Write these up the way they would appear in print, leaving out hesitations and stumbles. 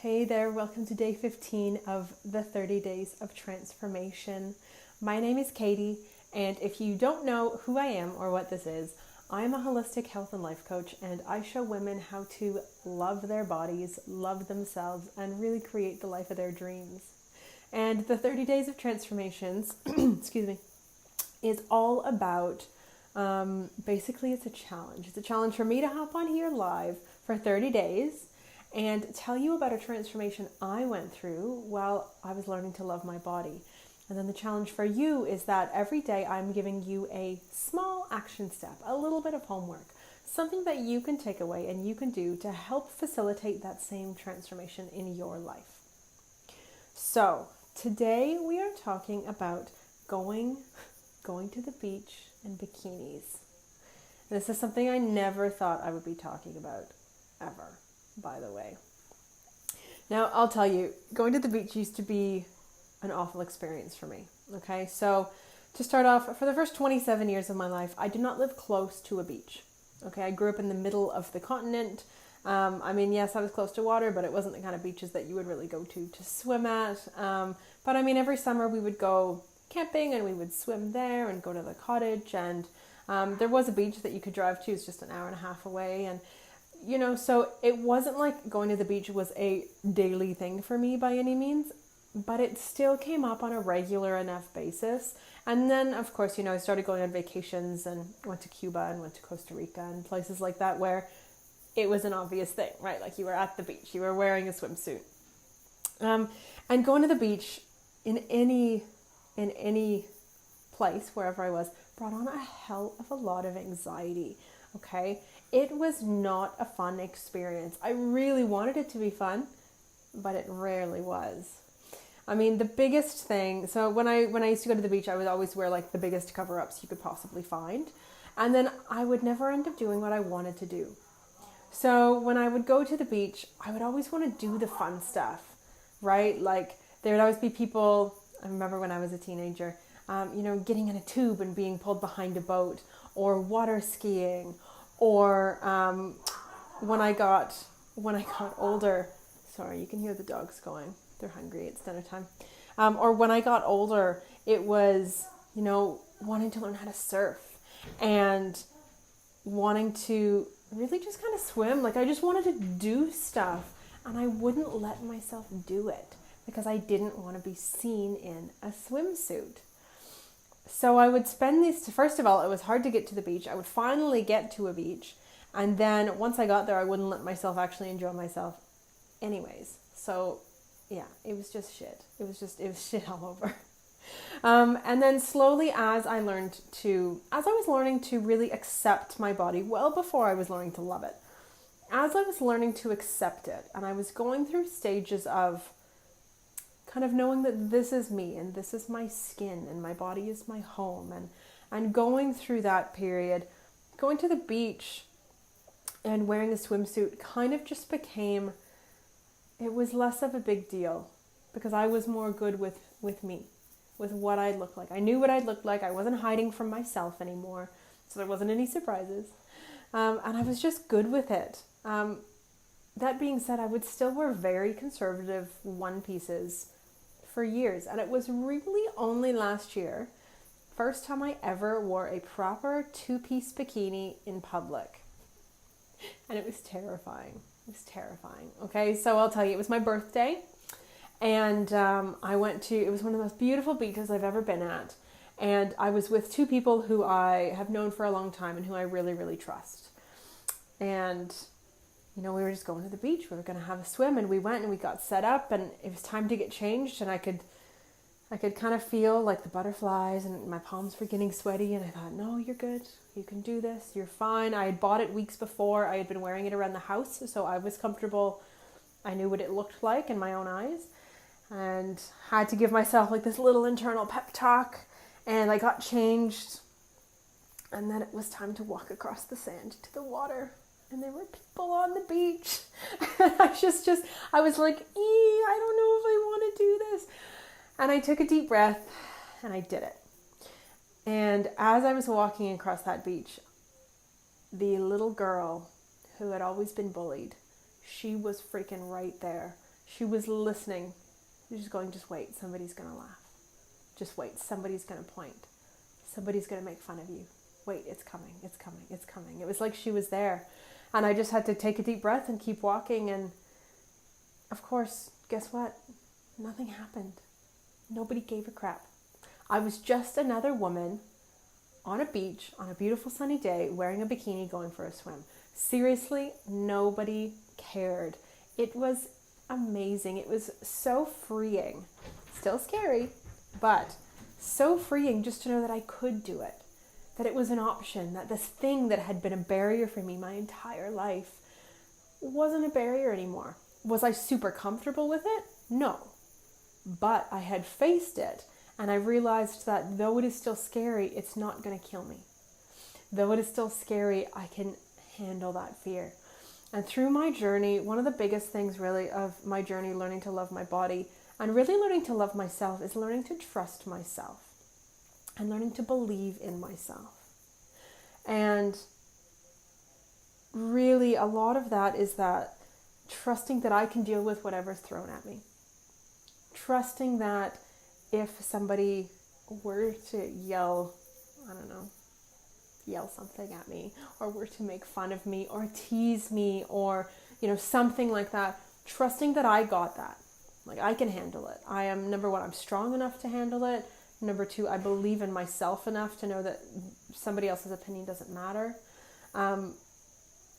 Hey there, welcome to day 15 of the 30 Days of Transformation. My name is Katie, and if you don't know who I am or what this is, I'm a holistic health and life coach, and I show women how to love their bodies, love themselves, and really create the life of their dreams. And the 30 Days of Transformations, excuse me, is all about, basically it's a challenge. It's a challenge for me to hop on here live for 30 days and tell you about a transformation I went through while I was learning to love my body. And then the challenge for you is that every day I'm giving you a small action step, a little bit of homework, something that you can take away and you can do to help facilitate that same transformation in your life. So today we are talking about going to the beach in bikinis. This is something I never thought I would be talking about, ever, by the way. Now, I'll tell you, going to the beach used to be an awful experience for me, okay? So, to start off, for the first 27 years of my life, I did not live close to a beach, okay? I grew up in the middle of the continent. Yes, I was close to water, but it wasn't the kind of beaches that you would really go to swim at. But every summer we would go camping and we would swim there and go to the cottage, and there was a beach that you could drive to. It's just an hour and a half away, and so it wasn't like going to the beach was a daily thing for me by any means, but it still came up on a regular enough basis. And then of course, I started going on vacations and went to Cuba and went to Costa Rica and places like that where it was an obvious thing, right? Like you were at the beach, you were wearing a swimsuit, and going to the beach in any place, wherever I was, brought on a hell of a lot of anxiety, okay? It was not a fun experience. I really wanted it to be fun, but it rarely was. The biggest thing, so when I used to go to the beach, I would always wear like the biggest cover-ups you could possibly find, and then I would never end up doing what I wanted to do. So when I would go to the beach, I would always want to do the fun stuff, right? Like there would always be people, I remember when I was a teenager, getting in a tube and being pulled behind a boat, or water skiing, or when I got older, sorry, you can hear the dogs going, they're hungry, it's dinner time. Or when I got older, it was, wanting to learn how to surf and wanting to really just kind of swim. Like I just wanted to do stuff, and I wouldn't let myself do it because I didn't want to be seen in a swimsuit. So I would spend these, first of all, it was hard to get to the beach. I would finally get to a beach, and then once I got there, I wouldn't let myself actually enjoy myself anyways. So yeah, it was just shit. It was shit all over. And then slowly as I was learning to really accept my body, well before I was learning to love it, as I was learning to accept it, and I was going through stages of kind of knowing that this is me and this is my skin and my body is my home, and going through that period, going to the beach and wearing a swimsuit kind of just became, it was less of a big deal because I was more good with me, with what I'd look like. I knew what I'd look like. I wasn't hiding from myself anymore, so there wasn't any surprises, and I was just good with it. That being said, I would still wear very conservative one pieces for years, and it was really only last year, first time I ever wore a proper two-piece bikini in public, and it was terrifying. Okay, so I'll tell you, it was my birthday, and it was one of the most beautiful beaches I've ever been at, and I was with two people who I have known for a long time and who I really, really trust, and we were just going to the beach. We were going to have a swim, and we went and we got set up, and it was time to get changed, and I could kind of feel like the butterflies, and my palms were getting sweaty, and I thought, no, you're good. You can do this. You're fine. I had bought it weeks before. I had been wearing it around the house, so I was comfortable. I knew what it looked like in my own eyes, and had to give myself like this little internal pep talk, and I got changed, and then it was time to walk across the sand to the water. And there were people on the beach. And I was like, I don't know if I want to do this. And I took a deep breath and I did it. And as I was walking across that beach, the little girl who had always been bullied, she was freaking right there. She was listening. She's going, just wait, somebody's going to laugh. Just wait, somebody's going to point. Somebody's going to make fun of you. Wait, it's coming, it's coming, it's coming. It was like she was there. And I just had to take a deep breath and keep walking. And of course, guess what? Nothing happened. Nobody gave a crap. I was just another woman on a beach on a beautiful sunny day wearing a bikini going for a swim. Seriously, nobody cared. It was amazing. It was so freeing. Still scary, but so freeing just to know that I could do it. That it was an option, that this thing that had been a barrier for me my entire life wasn't a barrier anymore. Was I super comfortable with it? No. But I had faced it, and I realized that though it is still scary, it's not going to kill me. Though it is still scary, I can handle that fear. And through my journey, one of the biggest things really of my journey, learning to love my body and really learning to love myself, is learning to trust myself and learning to believe in myself. And really a lot of that is that trusting that I can deal with whatever's thrown at me. Trusting that if somebody were to yell something at me, or were to make fun of me or tease me, or something like that, trusting that I got that. Like, I can handle it. I am, number one, I'm strong enough to handle it. Number two, I believe in myself enough to know that somebody else's opinion doesn't matter. And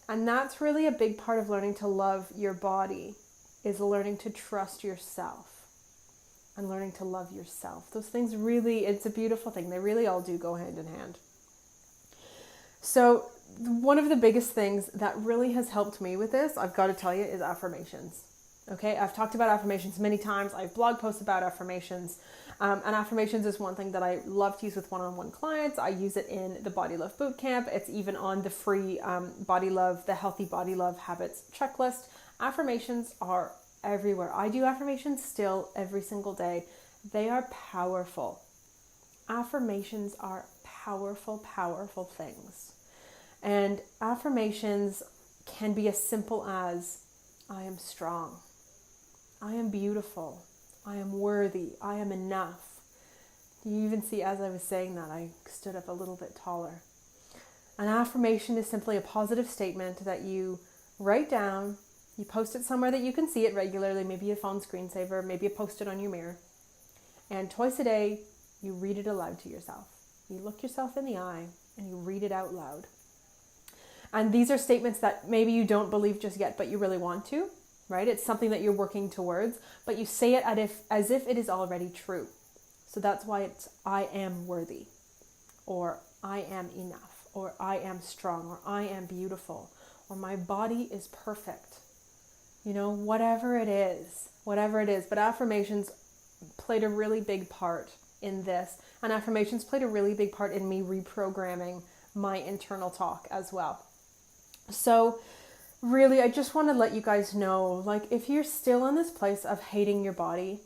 that's really a big part of learning to love your body, is learning to trust yourself and learning to love yourself. Those things really, it's a beautiful thing. They really all do go hand in hand. So one of the biggest things that really has helped me with this, I've got to tell you, is affirmations. Okay, I've talked about affirmations many times. I have blog posts about affirmations. And affirmations is one thing that I love to use with one-on-one clients. I use it in the Body Love Bootcamp. It's even on the free the Healthy Body Love Habits checklist. Affirmations are everywhere. I do affirmations still every single day. They are powerful. Affirmations are powerful, powerful things. And affirmations can be as simple as, I am strong. I am beautiful. I am worthy. I am enough. You even see, as I was saying that, I stood up a little bit taller. An affirmation is simply a positive statement that you write down. You post it somewhere that you can see it regularly, maybe a phone screensaver, maybe you post it on your mirror. And twice a day, you read it aloud to yourself. You look yourself in the eye and you read it out loud. And these are statements that maybe you don't believe just yet, but you really want to, right? It's something that you're working towards, but you say it as if it is already true. So that's why it's, I am worthy, or I am enough, or I am strong, or I am beautiful, or my body is perfect. Whatever it is. But affirmations played a really big part in this. And affirmations played a really big part in me reprogramming my internal talk as well. So really, I just want to let you guys know, if you're still in this place of hating your body,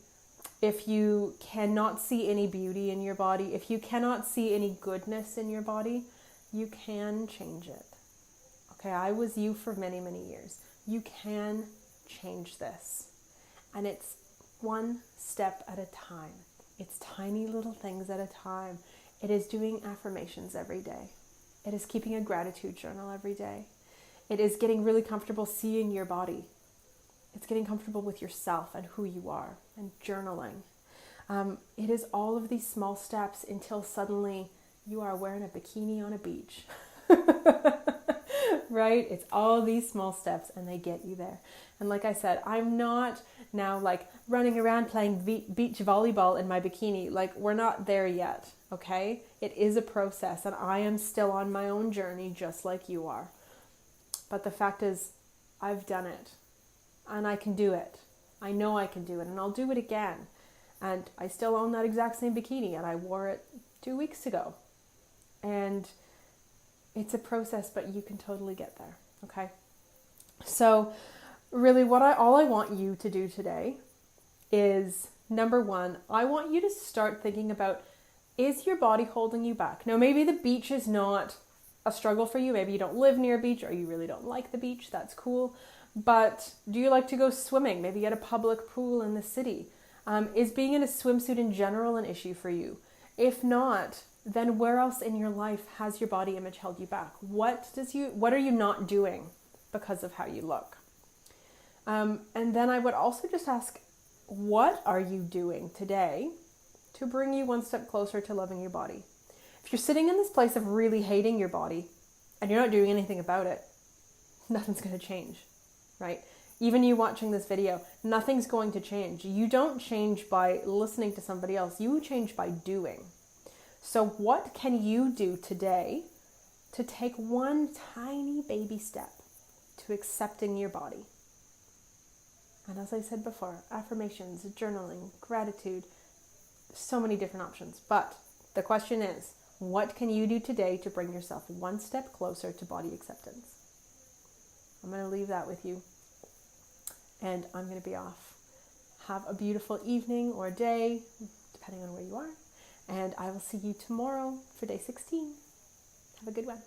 if you cannot see any beauty in your body, if you cannot see any goodness in your body, you can change it. Okay, I was you for many, many years. You can change this. And it's one step at a time. It's tiny little things at a time. It is doing affirmations every day. It is keeping a gratitude journal every day. It is getting really comfortable seeing your body. It's getting comfortable with yourself and who you are, and journaling. It is all of these small steps until suddenly you are wearing a bikini on a beach. Right? It's all these small steps and they get you there. And like I said, I'm not now running around playing beach volleyball in my bikini. We're not there yet, okay? It is a process and I am still on my own journey just like you are. But the fact is, I've done it and I can do it. I know I can do it and I'll do it again. And I still own that exact same bikini and I wore it 2 weeks ago. And it's a process, but you can totally get there, okay? So really all I want you to do today is, number one, I want you to start thinking about, is your body holding you back? Now, maybe the beach is not a struggle for you. Maybe you don't live near a beach or you really don't like the beach. That's cool. But do you like to go swimming? Maybe at a public pool in the city? Is being in a swimsuit in general an issue for you? If not, then where else in your life has your body image held you back? What are you not doing because of how you look? And then I would also just ask, what are you doing today to bring you one step closer to loving your body? If you're sitting in this place of really hating your body and you're not doing anything about it, nothing's going to change, right? Even you watching this video, nothing's going to change. You don't change by listening to somebody else. You change by doing. So what can you do today to take one tiny baby step to accepting your body? And as I said before, affirmations, journaling, gratitude, so many different options. But the question is, what can you do today to bring yourself one step closer to body acceptance? I'm going to leave that with you. And I'm going to be off. Have a beautiful evening or day, depending on where you are. And I will see you tomorrow for day 16. Have a good one.